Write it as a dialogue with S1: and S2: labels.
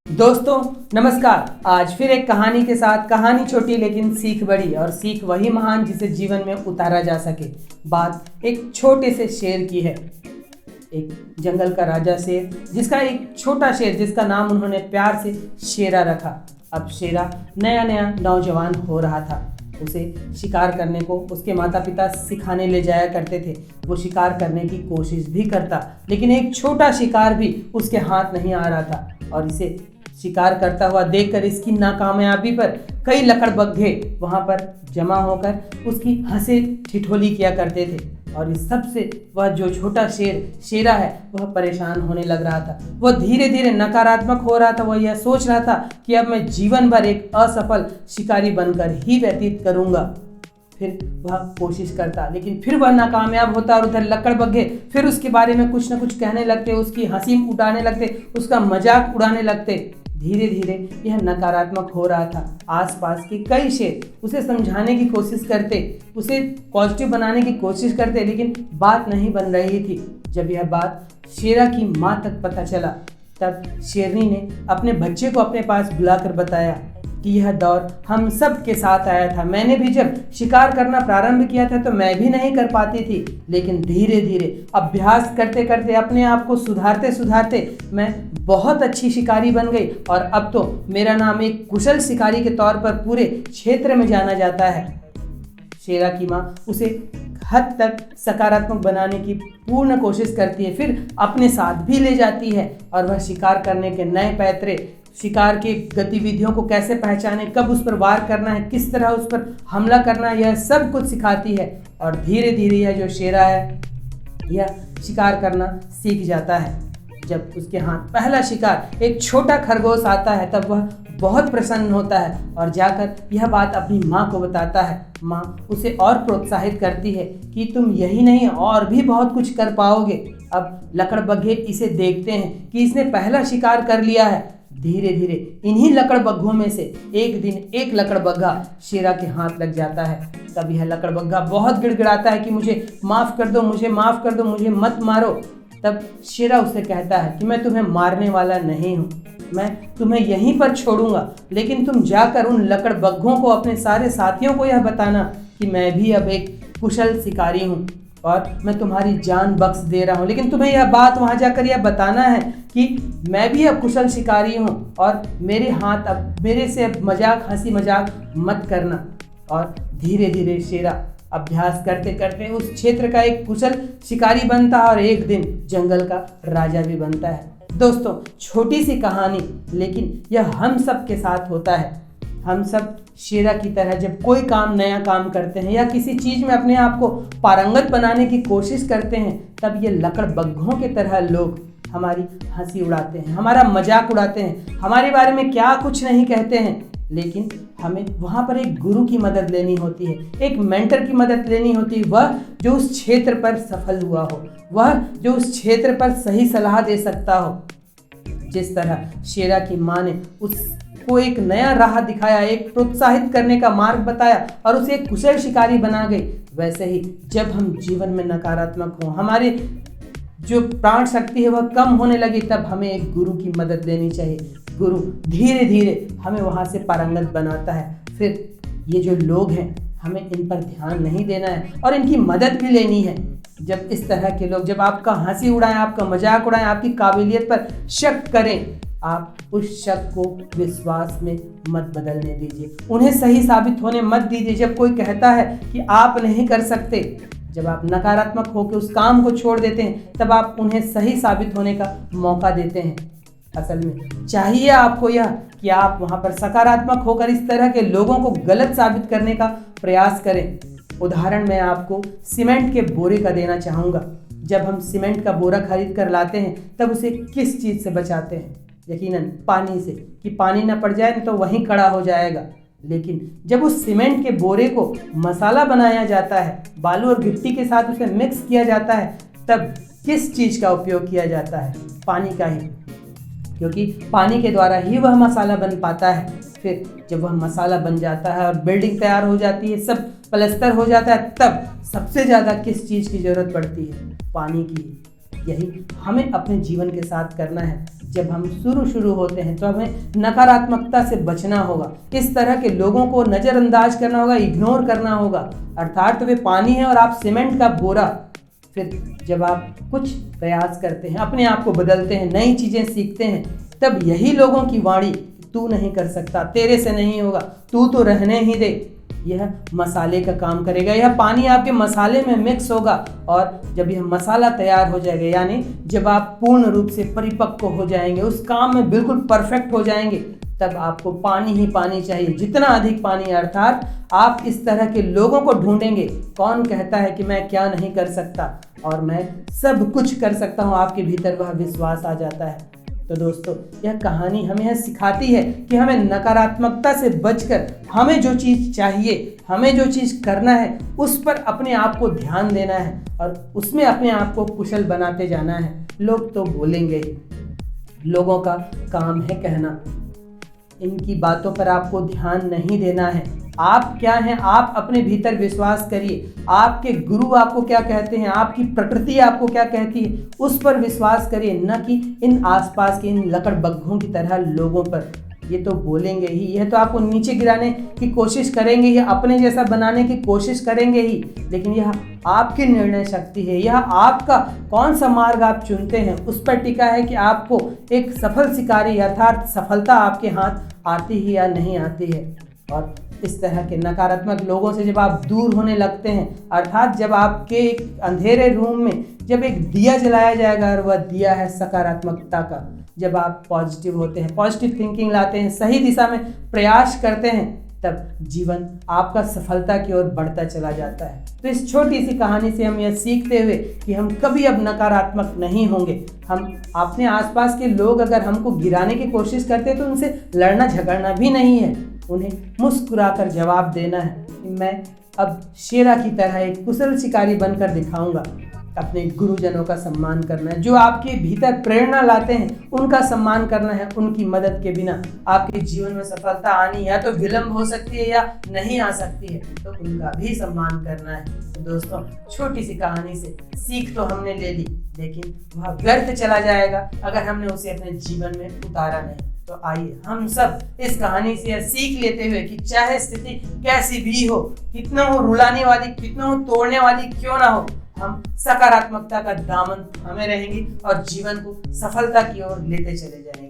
S1: दोस्तों नमस्कार। आज फिर एक कहानी के साथ, कहानी छोटी लेकिन सीख बड़ी, और सीख वही महान जिसे जीवन में उतारा जा सके। बात एक छोटे से शेर की है। एक जंगल का राजा शेर, जिसका एक छोटा शेर जिसका नाम उन्होंने प्यार से शेरा रखा। अब शेरा नया नया नौजवान हो रहा था। उसे शिकार करने को उसके माता पिता सिखाने ले जाया करते थे। वो शिकार करने की कोशिश भी करता, लेकिन एक छोटा शिकार भी उसके हाथ नहीं आ रहा था। और इसे शिकार करता हुआ देखकर इसकी नाकामयाबी पर कई लकड़बग्घे वहां पर जमा होकर उसकी हंसे ठिठोली किया करते थे। और इस सब से वह जो छोटा शेरा है वह परेशान होने लग रहा था। वह धीरे धीरे नकारात्मक हो रहा था। वह यह सोच रहा था कि अब मैं जीवन भर एक असफल शिकारी बनकर ही व्यतीत करूंगा। फिर वह कोशिश करता, लेकिन फिर वह नाकामयाब होता, और उधर लकड़बग्घे फिर उसके बारे में कुछ न कुछ कहने लगते, उसकी हंसी उड़ाने लगते, उसका मजाक उड़ाने लगते। धीरे धीरे यह नकारात्मक हो रहा था। आसपास के कई शेर उसे समझाने की कोशिश करते, उसे पॉजिटिव बनाने की कोशिश करते, लेकिन बात नहीं बन रही थी। जब यह बात शेरा की माँ तक पता चला, तब शेरनी ने अपने बच्चे को अपने पास बुलाकर बताया कि यह दौर हम सब के साथ आया था। मैंने भी जब शिकार करना प्रारंभ किया था तो मैं भी नहीं कर पाती थी, लेकिन धीरे धीरे अभ्यास करते करते, अपने आप को सुधारते सुधारते मैं बहुत अच्छी शिकारी बन गई, और अब तो मेरा नाम एक कुशल शिकारी के तौर पर पूरे क्षेत्र में जाना जाता है। शेरा की माँ उसे हद तक सकारात्मक बनाने की पूर्ण कोशिश करती है, फिर अपने साथ भी ले जाती है, और वह शिकार करने के नए पैतरे, शिकार की गतिविधियों को कैसे पहचाने, कब उस पर वार करना है, किस तरह उस पर हमला करना है, यह सब कुछ सिखाती है। और धीरे धीरे यह जो शेरा है यह शिकार करना सीख जाता है। जब उसके हाथ पहला शिकार एक छोटा खरगोश आता है, तब वह बहुत प्रसन्न होता है और जाकर यह बात अपनी माँ को बताता है। माँ उसे और प्रोत्साहित करती है कि तुम यही नहीं और भी बहुत कुछ कर पाओगे। अब लकड़बग्घे इसे देखते हैं कि इसने पहला शिकार कर लिया है। धीरे धीरे इन्हीं लकड़बग्घों में से एक दिन एक लकड़बग्घा शेरा के हाथ लग जाता है। तब यह लकड़बग्घा बहुत गिड़गिड़ाता है कि मुझे माफ़ कर दो, मुझे माफ़ कर दो, मुझे मत मारो। तब शेरा उसे कहता है कि मैं तुम्हें मारने वाला नहीं हूँ, मैं तुम्हें यहीं पर छोड़ूंगा, लेकिन तुम जाकर उन लकड़बग्घों को, अपने सारे साथियों को यह बताना कि मैं भी अब एक कुशल शिकारी हूँ और मैं तुम्हारी जान बख्श दे रहा हूँ। लेकिन तुम्हें यह बात वहाँ जाकर यह बताना है कि मैं भी अब कुशल शिकारी हूँ, और मेरे हाथ अब मेरे से अब हंसी मजाक मत करना। और धीरे धीरे शेरा अभ्यास करते करते उस क्षेत्र का एक कुशल शिकारी बनता है, और एक दिन जंगल का राजा भी बनता है। दोस्तों, छोटी सी कहानी, लेकिन यह हम सब के साथ होता है। हम सब शेरा की तरह जब कोई नया काम करते हैं या किसी चीज़ में अपने आप को पारंगत बनाने की कोशिश करते हैं, तब ये लकड़बग्घों के तरह लोग हमारी हंसी उड़ाते हैं, हमारा मजाक उड़ाते हैं, हमारे बारे में क्या कुछ नहीं कहते हैं। लेकिन हमें वहाँ पर एक गुरु की मदद लेनी होती है, एक मेंटर की मदद लेनी होती है, वह जो उस क्षेत्र पर सफल हुआ हो, वह जो उस क्षेत्र पर सही सलाह दे सकता हो। जिस तरह शेरा की माँ ने उसको एक नया राह दिखाया, एक प्रोत्साहित करने का मार्ग बताया और उसे एक कुशल शिकारी बना गई, वैसे ही जब हम जीवन में नकारात्मक हों, हमारे जो प्राण शक्ति है वह कम होने लगी, तब हमें एक गुरु की मदद लेनी चाहिए। गुरु धीरे धीरे हमें वहाँ से पारंगत बनाता है। फिर ये जो लोग हैं, हमें इन पर ध्यान नहीं देना है और इनकी मदद भी लेनी है। जब इस तरह के लोग जब आपका हंसी उड़ाएं, आपका मजाक उड़ाएं, आपकी काबिलियत पर शक करें, आप उस शक को विश्वास में मत बदलने दीजिए, उन्हें सही साबित होने मत दीजिए। जब कोई कहता है कि आप नहीं कर सकते, जब आप नकारात्मक होकर उस काम को छोड़ देते हैं, तब आप उन्हें सही साबित होने का मौका देते हैं। असल में चाहिए आपको यह कि आप वहाँ पर सकारात्मक होकर इस तरह के लोगों को गलत साबित करने का प्रयास करें। उदाहरण मैं आपको सीमेंट के बोरे का देना चाहूँगा। जब हम सीमेंट का बोरा खरीद कर लाते हैं, तब उसे किस चीज़ से बचाते हैं? यकीनन पानी से, कि पानी ना पड़ जाए तो वहीं खड़ा हो जाएगा। लेकिन जब उस सीमेंट के बोरे को मसाला बनाया जाता है, बालू और गिट्टी के साथ उसे मिक्स किया जाता है, तब किस चीज़ का उपयोग किया जाता है? पानी का ही, क्योंकि पानी के द्वारा ही वह मसाला बन पाता है। फिर जब वह मसाला बन जाता है और बिल्डिंग तैयार हो जाती है, सब प्लस्तर हो जाता है, तब सबसे ज़्यादा किस चीज़ की ज़रूरत पड़ती है? पानी की। यही हमें अपने जीवन के साथ करना है। जब हम शुरू होते हैं तो हमें नकारात्मकता से बचना होगा, इस तरह के लोगों को नज़रअंदाज करना होगा, इग्नोर करना होगा। अर्थात वे पानी है और आप सीमेंट का बोरा। फिर जब आप कुछ प्रयास करते हैं, अपने आप को बदलते हैं, नई चीज़ें सीखते हैं, तब यही लोगों की वाणी, तू नहीं कर सकता, तेरे से नहीं होगा, तू तो रहने ही दे, यह मसाले का काम करेगा। यह पानी आपके मसाले में मिक्स होगा और जब यह मसाला तैयार हो जाएगा, यानी जब आप पूर्ण रूप से परिपक्व हो जाएंगे, उस काम में बिल्कुल परफेक्ट हो जाएंगे, तब आपको पानी ही पानी चाहिए, जितना अधिक पानी। अर्थात आप इस तरह के लोगों को ढूंढेंगे। कौन कहता है कि मैं क्या नहीं कर सकता और मैं सब कुछ कर सकता हूँ, आपके भीतर वह विश्वास आ जाता है। तो दोस्तों, यह कहानी हमें यह सिखाती है कि हमें नकारात्मकता से बचकर हमें जो चीज़ चाहिए, हमें जो चीज़ करना है, उस पर अपने आप को ध्यान देना है और उसमें अपने आप को कुशल बनाते जाना है। लोग तो बोलेंगे ही, लोगों का काम है कहना, इनकी बातों पर आपको ध्यान नहीं देना है। आप क्या हैं, आप अपने भीतर विश्वास करिए। आपके गुरु आपको क्या कहते हैं, आपकी प्रकृति आपको क्या कहती है, उस पर विश्वास करिए, न कि इन आसपास के इन लकड़बग्घों की तरह लोगों पर। ये तो बोलेंगे ही, यह तो आपको नीचे गिराने की कोशिश करेंगे, यह अपने जैसा बनाने की कोशिश करेंगे ही, लेकिन यह आपकी निर्णय शक्ति है। यह आपका कौन सा मार्ग आप चुनते हैं उस पर टिका है कि आपको एक सफल शिकारी अर्थात सफलता आपके हाथ आती ही या नहीं आती है। और इस तरह के नकारात्मक लोगों से जब आप दूर होने लगते हैं, अर्थात जब आपके एक अंधेरे रूम में जब एक दिया जलाया जाएगा और वह दिया है सकारात्मकता का, जब आप पॉजिटिव होते हैं, पॉजिटिव थिंकिंग लाते हैं, सही दिशा में प्रयास करते हैं, तब जीवन आपका सफलता की ओर बढ़ता चला जाता है। तो इस छोटी सी कहानी से हम यह सीखते हुए कि हम कभी अब नकारात्मक नहीं होंगे। हम अपने आसपास के लोग अगर हमको गिराने की कोशिश करते हैं तो उनसे लड़ना झगड़ना भी नहीं है, उन्हें मुस्कुराकर जवाब देना है कि मैं अब शेरा की तरह एक कुशल शिकारी बनकर दिखाऊंगा। अपने गुरुजनों का सम्मान करना है, जो आपके भीतर प्रेरणा लाते हैं उनका सम्मान करना है। उनकी मदद के बिना आपके जीवन में सफलता आनी या तो विलंब हो सकती है या नहीं आ सकती है, तो उनका भी सम्मान करना है। तो दोस्तों, छोटी सी कहानी से सीख तो हमने ले ली, लेकिन वह व्यर्थ चला जाएगा अगर हमने उसे अपने जीवन में उतारा नहीं। तो आइए हम सब इस कहानी से यह सीख लेते हुए कि चाहे स्थिति कैसी भी हो, कितना हो रुलाने वाली, कितना हो तोड़ने वाली क्यों ना हो, हम सकारात्मकता का दामन थामे रहेंगे और जीवन को सफलता की ओर लेते चले जाएंगे।